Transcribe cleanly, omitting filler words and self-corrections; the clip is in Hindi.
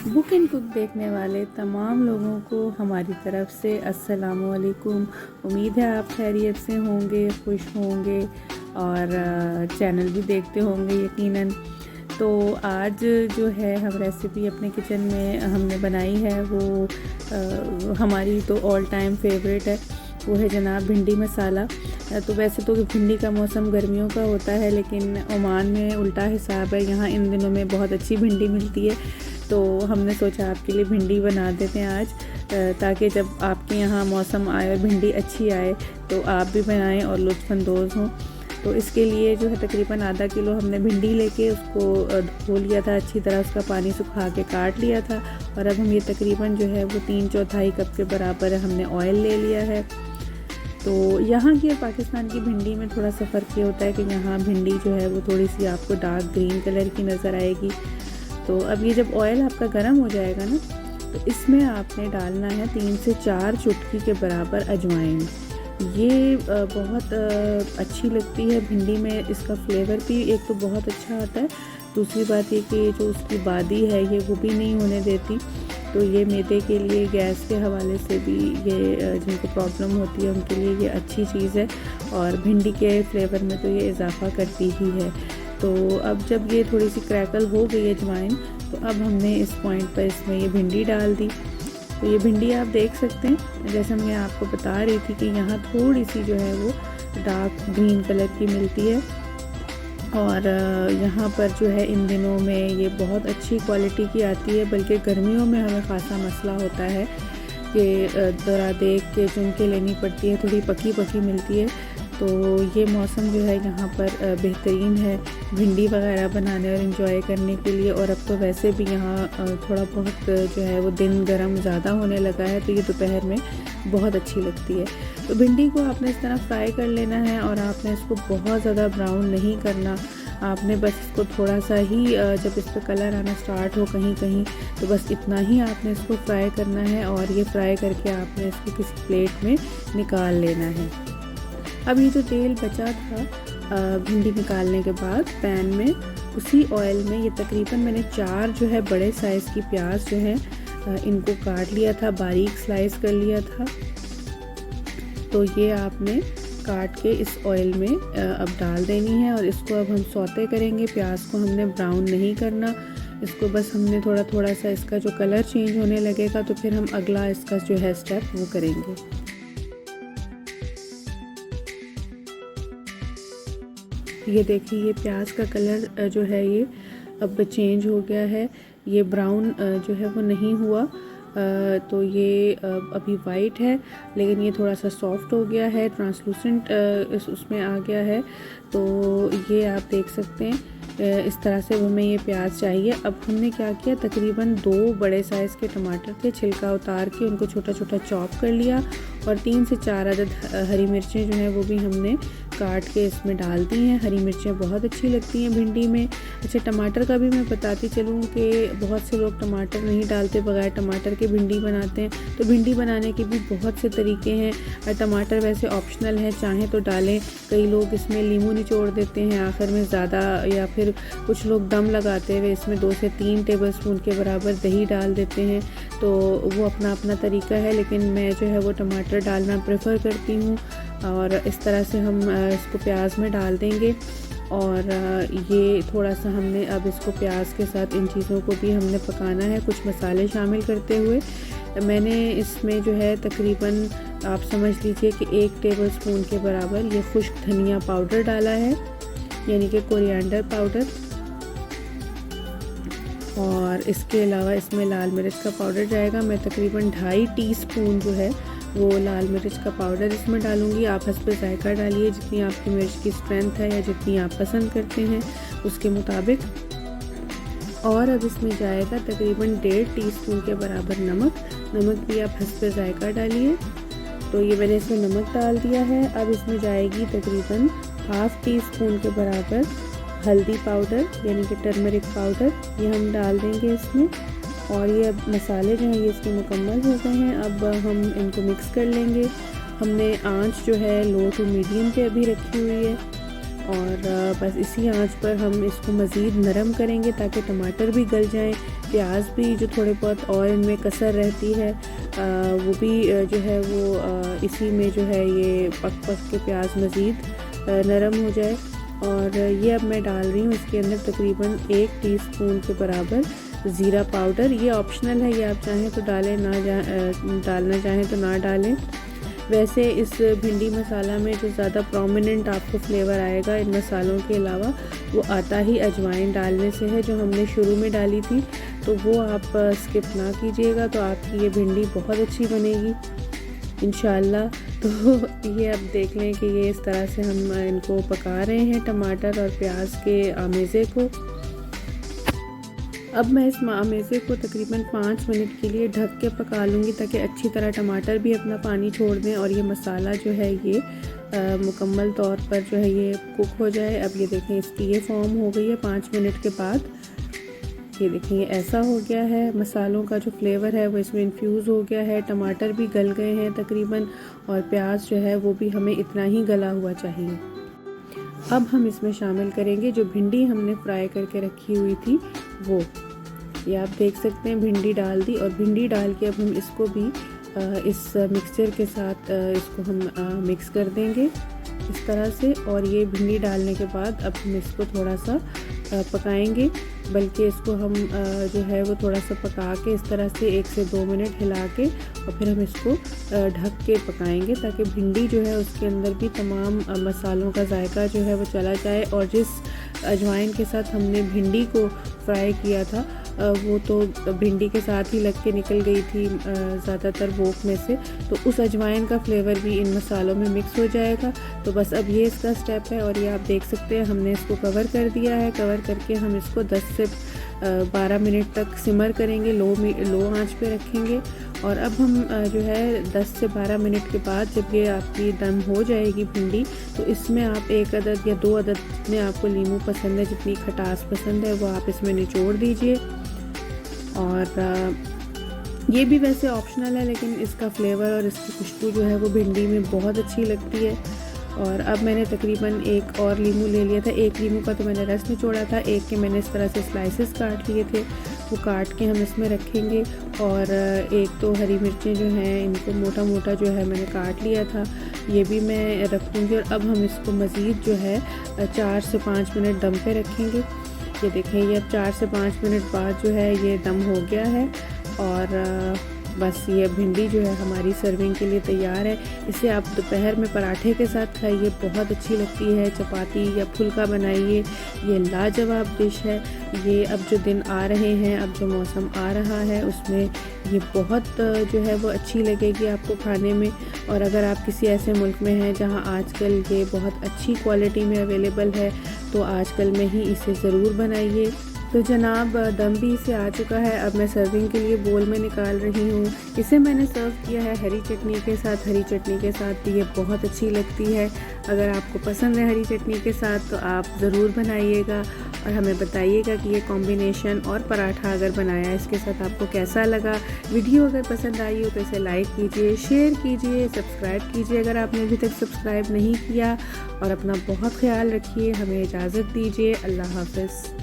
बुक एंड कुक देखने वाले तमाम लोगों को हमारी तरफ से अस्सलामुअलैकुम। उम्मीद है आप खैरियत से होंगे, खुश होंगे और चैनल भी देखते होंगे यकीनन। तो आज जो है हम रेसिपी अपने किचन में हमने बनाई है वो हमारी तो ऑल टाइम फेवरेट है, वो है जनाब भिंडी मसाला। तो वैसे तो भिंडी का मौसम गर्मियों का होता है, लेकिन ओमान में उल्टा हिसाब है, यहाँ इन दिनों में बहुत अच्छी भिंडी मिलती है। तो हमने सोचा आपके लिए भिंडी बना देते हैं आज, ताकि जब आपके यहाँ मौसम आए और भिंडी अच्छी आए तो आप भी बनाएं और लुत्फ़अंदोज़ हों। तो इसके लिए जो है तकरीबन आधा किलो हमने भिंडी लेके उसको धो लिया था, अच्छी तरह उसका पानी सुखा के काट लिया था। और अब हम ये तकरीबन जो है वो 3/4 कप के बराबर हमने ऑयल ले लिया है। तो यहाँ की और पाकिस्तान की भिंडी में थोड़ा सा फ़र्क ये होता है कि यहाँ भिंडी जो है वो थोड़ी सी आपको डार्क ग्रीन कलर की नज़र आएगी। तो अब ये जब ऑयल आपका गर्म हो जाएगा ना, तो इसमें आपने डालना है 3 से 4 चुटकी के बराबर अजवाइन। ये बहुत अच्छी लगती है भिंडी में, इसका फ्लेवर भी एक तो बहुत अच्छा आता है, दूसरी बात ये कि जो उसकी बादी है ये वो भी नहीं होने देती। तो ये मैदे के लिए, गैस के हवाले से भी, ये जिनको प्रॉब्लम होती है उनके लिए ये अच्छी चीज़ है, और भिंडी के फ्लेवर में तो ये इजाफ़ा करती ही है। तो अब जब ये थोड़ी सी क्रैकल हो गई अजवाइन, तो अब हमने इस पॉइंट पर इसमें ये भिंडी डाल दी। तो ये भिंडी आप देख सकते हैं, जैसे मैं आपको बता रही थी कि यहाँ थोड़ी सी जो है वो डार्क ग्रीन कलर की मिलती है, और यहाँ पर जो है इन दिनों में ये बहुत अच्छी क्वालिटी की आती है। बल्कि गर्मियों में हमें ख़ासा मसला होता है कि ज़रा देख के चुन के लेनी पड़ती है, थोड़ी पकी पकी मिलती है। तो ये मौसम जो है यहाँ पर बेहतरीन है भिंडी वगैरह बनाने और इन्जॉय करने के लिए। और अब तो वैसे भी यहाँ थोड़ा बहुत जो है वो दिन गर्म ज़्यादा होने लगा है, तो ये दोपहर में बहुत अच्छी लगती है। तो भिंडी को आपने इस तरह फ्राई कर लेना है, और आपने इसको बहुत ज़्यादा ब्राउन नहीं करना। आपने बस इसको थोड़ा सा ही, जब इस पर कलर आना स्टार्ट हो कहीं कहीं, तो बस इतना ही आपने इसको फ्राई करना है। और ये फ्राई करके आपने इसको किसी प्लेट में निकाल लेना है। अब ये जो तेल बचा था भिंडी निकालने के बाद पैन में, उसी ऑयल में ये तकरीबन मैंने 4 जो है बड़े साइज़ की प्याज जो है इनको काट लिया था, बारीक स्लाइस कर लिया था। तो ये आपने काट के इस ऑयल में अब डाल देनी है, और इसको अब हम सौते करेंगे। प्याज को हमने ब्राउन नहीं करना, इसको बस हमने थोड़ा थोड़ा सा इसका जो कलर चेंज होने लगेगा तो फिर हम अगला इसका जो है स्टेप वो करेंगे। ये देखिए, ये प्याज का कलर जो है ये अब चेंज हो गया है, ये ब्राउन जो है वो नहीं हुआ। तो ये अभी वाइट है, लेकिन ये थोड़ा सा सॉफ्ट हो गया है, ट्रांसलूसेंट उसमें आ गया है। तो ये आप देख सकते हैं, इस तरह से हमें ये प्याज चाहिए। अब हमने क्या किया, तकरीबन 2 बड़े साइज़ के टमाटर के छिलका उतार के उनको छोटा छोटा चॉप कर लिया, और 3 से 4 अदद हरी मिर्चें जो हैं वो भी हमने काट के इसमें डाल दी हैं। हरी मिर्चें बहुत अच्छी लगती हैं भिंडी में। अच्छा, टमाटर का भी मैं बताती चलूँ कि बहुत से लोग टमाटर नहीं डालते, बगैर टमाटर के भिंडी बनाते हैं। तो भिंडी बनाने के भी बहुत से तरीके हैं, और टमाटर वैसे ऑप्शनल है, चाहें तो डालें। कई लोग इसमें नींबू निचोड़ देते हैं आखिर में ज़्यादा, या फिर कुछ लोग दम लगाते हुए इसमें 2 से 3 टेबलस्पून के बराबर दही डाल देते हैं। तो वो अपना अपना तरीका है, लेकिन मैं जो है वो टमाटर डालना प्रेफर करती हूँ। और इस तरह से हम इसको प्याज में डाल देंगे, और ये थोड़ा सा हमने अब इसको प्याज के साथ इन चीज़ों को भी हमने पकाना है, कुछ मसाले शामिल करते हुए। मैंने इसमें जो है तकरीबन आप समझ लीजिए कि 1 टेबलस्पून के बराबर ये खुश्क धनिया पाउडर डाला है, यानी कि कोरिएंडर पाउडर। और इसके अलावा इसमें लाल मिर्च का पाउडर जाएगा। मैं तकरीबन 2.5 टीस्पून जो है वो लाल मिर्च का पाउडर इसमें डालूंगी। आप हस्बे जायका डालिए, जितनी आपकी मिर्च की स्ट्रेंथ है या जितनी आप पसंद करते हैं उसके मुताबिक। और अब इसमें जाएगा तकरीबन 1.5 टीस्पून के बराबर नमक भी आप हस्बे जायका डालिए। तो ये मैंने इसमें नमक डाल दिया है। अब इसमें जाएगी तकरीबन 1/2 टीस्पून के बराबर हल्दी पाउडर, यानी कि टर्मरिक पाउडर, ये हम डाल देंगे इसमें। और ये अब मसाले जो हैं ये इसमें मुकम्मल हो गए हैं। अब हम इनको मिक्स कर लेंगे। हमने आंच जो है लो टू मीडियम पे अभी रखी हुई है। और बस इसी आंच पर हम इसको मज़ीद नरम करेंगे ताकि टमाटर भी गल जाएं, प्याज भी जो थोड़े बहुत और इनमें कसर रहती है वो भी जो है वो इसी में जो है ये पक के प्याज मज़ीद नरम हो जाए। और ये अब मैं डाल रही हूँ इसके अंदर तकरीबन 1 टीस्पून के बराबर ज़ीरा पाउडर। ये ऑप्शनल है, ये आप चाहें तो डालें, डालना चाहें तो ना डालें। वैसे इस भिंडी मसाला में जो ज़्यादा प्रोमिनेंट आपको फ्लेवर आएगा इन मसालों के अलावा वो आता ही अजवाइन डालने से है, जो हमने शुरू में डाली थी, तो वो आप स्किप ना कीजिएगा, तो आपकी ये भिंडी बहुत अच्छी बनेगी इंशाल्लाह। तो ये अब देख लें कि ये इस तरह से हम इनको पका रहे हैं टमाटर और प्याज के आमेज़े को। अब मैं इस आमेज़े को तकरीबन 5 मिनट के लिए ढक के पका लूँगी ताकि अच्छी तरह टमाटर भी अपना पानी छोड़ दें और ये मसाला जो है ये मुकम्मल तौर पर जो है ये कुक हो जाए। अब ये देखें इसकी ये फॉर्म हो गई है 5 मिनट के बाद। ये देखें ये ऐसा हो गया है, मसालों का जो फ्लेवर है वो इसमें इन्फ्यूज़ हो गया है, टमाटर भी गल गए हैं तकरीबन, और प्याज जो है वो भी हमें इतना ही गला हुआ चाहिए। अब हम इसमें शामिल करेंगे जो भिंडी हमने फ्राई करके रखी हुई थी वो। ये आप देख सकते हैं भिंडी डाल दी, और भिंडी डाल के अब हम इसको भी इस मिक्सचर के साथ इसको हम मिक्स कर देंगे इस तरह से। और ये भिंडी डालने के बाद अब हम इसको थोड़ा सा पकाएंगे, बल्कि इसको हम जो है वो थोड़ा सा पका के इस तरह से 1 से 2 मिनट हिला के और फिर हम इसको ढक के पकाएंगे ताकि भिंडी जो है उसके अंदर भी तमाम मसालों का जायका जो है वो चला जाए। और जिस अजवाइन के साथ हमने भिंडी को फ्राई किया था वो तो भिंडी के साथ ही लग के निकल गई थी ज़्यादातर वोक में से, तो उस अजवाइन का फ्लेवर भी इन मसालों में मिक्स हो जाएगा। तो बस अब ये इसका स्टेप है, और ये आप देख सकते हैं हमने इसको कवर कर दिया है। कवर करके हम इसको 10 से 12 मिनट तक सिमर करेंगे, लो आंच पे रखेंगे। और अब हम जो है 10 से 12 मिनट के बाद जब ये आपकी दम हो जाएगी भिंडी, तो इसमें आप 1 अदद या 2 अदद जितने आपको नींबू पसंद है, जितनी खटास पसंद है, वो आप इसमें निचोड़ दीजिए। और ये भी वैसे ऑप्शनल है, लेकिन इसका फ्लेवर और इसकी खुशबू जो है वो भिंडी में बहुत अच्छी लगती है। और अब मैंने तकरीबन 1 और नींबू ले लिया था, 1 नींबू का तो मैंने रस निचोड़ा था, 1 के मैंने इस तरह से स्लाइसेस काट लिए थे, वो काट के हम इसमें रखेंगे। और 1 तो हरी मिर्चें जो हैं इनको मोटा मोटा जो है मैंने काट लिया था, ये भी मैं रखूँगी। और अब हम इसको मज़ीद जो है 4 से 5 मिनट दम पे रखेंगे। ये देखें ये अब 4 से 5 मिनट बाद जो है ये दम हो गया है, और बस ये भिंडी जो है हमारी सर्विंग के लिए तैयार है। इसे आप दोपहर में पराठे के साथ खाइए, बहुत अच्छी लगती है, चपाती या फुल्का बनाइए, ये लाजवाब डिश है। ये अब जो दिन आ रहे हैं, अब जो मौसम आ रहा है उसमें ये बहुत जो है वो अच्छी लगेगी आपको खाने में। और अगर आप किसी ऐसे मुल्क में हैं जहां आजकल ये बहुत अच्छी क्वालिटी में अवेलेबल है, तो आजकल में ही इसे ज़रूर बनाइए। तो जनाब दम भी इसे आ चुका है, अब मैं सर्विंग के लिए बोल में निकाल रही हूँ। इसे मैंने सर्व किया है हरी चटनी के साथ। हरी चटनी के साथ भी ये बहुत अच्छी लगती है। अगर आपको पसंद है हरी चटनी के साथ तो आप ज़रूर बनाइएगा और हमें बताइएगा कि ये कॉम्बिनेशन और पराठा अगर बनाया इसके साथ आपको कैसा लगा। वीडियो अगर पसंद आई हो तो इसे लाइक कीजिए, शेयर कीजिए, सब्सक्राइब कीजिए अगर आपने अभी तक सब्सक्राइब नहीं किया। और अपना बहुत ख्याल रखिए, हमें इजाज़त दीजिए। अल्लाह हाफ़िज़।